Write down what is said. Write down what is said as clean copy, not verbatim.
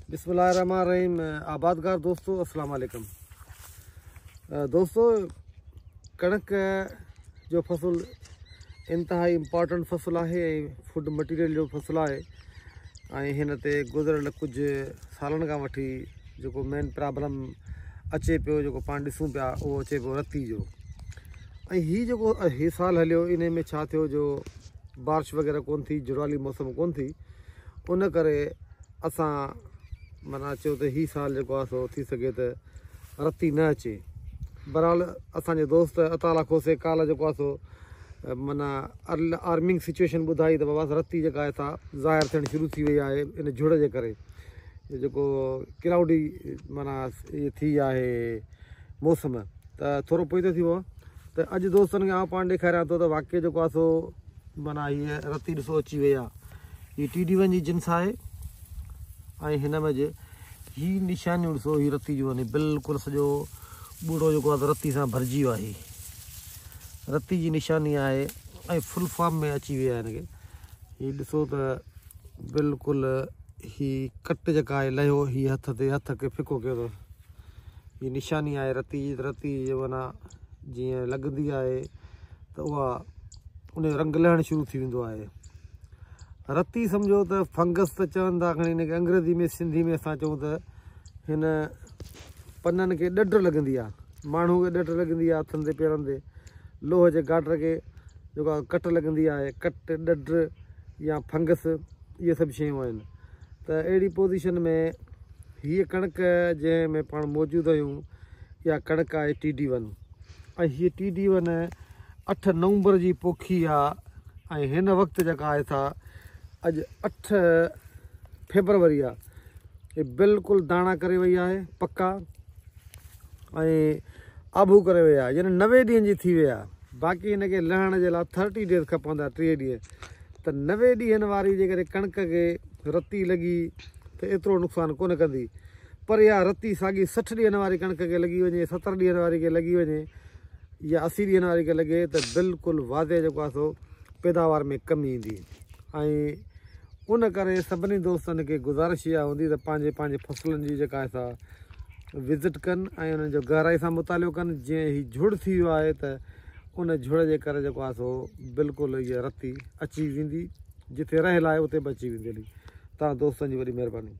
बिस्मिल्लाहिर्रहमानिर्रहीम। आबादगार दोस्तों, अस्सलाम वालेकुम। दोस्तों, कणक जो फसल इंतहाई इम्पॉर्टेंट फसल है, फूड मटीरियल जो फसल है। हिन ते गुज़िरियल कुछ सालन खां वठी जो मेन प्रॉब्लम अचे पियो, जो पाण ॾिसूं पिया, उहो अचे पियो रती जो। ही साल हलियो, इन में छा थियो जो बारिश वग़ैरह कोन थी, जुड़ाली मौसम कोन थी, उन करे असां माना चयो त ही साल जेको आहे सो थी सघे त रती न अचे। बहरहाल असांजे दोस्त अताला खोसे काल्ह जेको आहे सो माना आर्मिंग सिचुएशन ॿुधाई त बाबा रती जेका आहे सा ज़ाहिर थियणु शुरू थी वई आहे इन झुड़ जे करे। जेको क्लाउडी माना इहे थी आहे मौसम, त थोरो पोइ थो थी वियो। त अॼु दोस्तनि खे आउं पाण ॾेखारियां थो त वाक़ई जेको आहे सो माना हीअ रती ॾिसो अची वई आहे। हीअ TD1 जी जिन्स आहे ऐं हिन में ही निशानियूं ॾिसो, ही रती जूं आहिनि। बिल्कुलु सॼो ॿूड़ो जेको आहे रती सां भरिजी वियो आहे। रती जी निशानी आहे ऐं फुल फॉर्म में अची वई आहे। हिनखे हीअ ॾिसो त बिल्कुलु ही कट जेका आहे लहियो, हीअ हथ खे फिको कयो अथव। हीअ निशानी आहे रती जी। रती माना जीअं लॻंदी आहे त उहा उन जो रंग लहणु शुरू थी वेंदो आहे। रती सम्झो त फंगस त चवनि था, खणी हिनखे अंग्रेज़ी में सिंधी में असां चऊं त हिन पननि खे ॾढ लॻंदी आहे। माण्हू खे ॾढ लॻंदी आहे हथनि ते पेरनि ते। लोह जे गाटर खे जेको आहे कट लॻंदी आहे। कट, ॾढ या फंगस, इहे सभु शयूं आहिनि। त अहिड़ी पोज़ीशन में हीअ कणक जंहिं में पाण मौजूदु आहियूं, इहा कणक आहे TD1। ऐं हीअ TD1 8 नवंबर जी पोखी आहे। ऐं हिन वक़्तु जेका आहे सा अॼु 8 फेबरवरी आहे। हे बिल्कुलु दाणा करे वई आहे पका ऐं आबू करे वई आहे, यानी 90 ॾींहंनि जी थी वई आहे। बाक़ी हिनखे लहण जे लाइ 30 डेज़ खपंदा, 3 ॾींहं। त 90 ॾींहंनि वारी जेकॾहिं कणक खे रती लॻी त एतिरो नुक़सानु कोन कंदी। पर इहा रती साॻी 60 ॾींहंनि वारी कणक खे लॻी वञे, 70 ॾींहंनि वारी खे लॻी वञे, या 80 ॾींहंनि वारी खे लॻे त बिल्कुलु वाज़े जेको आहे सो पैदावार में कमी ईंदी। ऐं उन करे सभिनी दोस्तनि खे गुज़ारिश इहा हूंदी त पंहिंजे फसलनि जी जेका आहे सा विज़िट कनि ऐं उन्हनि जो गहराई सां मुतालियो कनि। जीअं ही झुड़ थी वियो आहे त उन झुड़ जे करे जेको आहे सो बिल्कुलु इहा रती अची वेंदी, जिते रहियल आहे उते बि अची वेंदी। तव्हां दोस्तनि जी वॾी महिरबानी।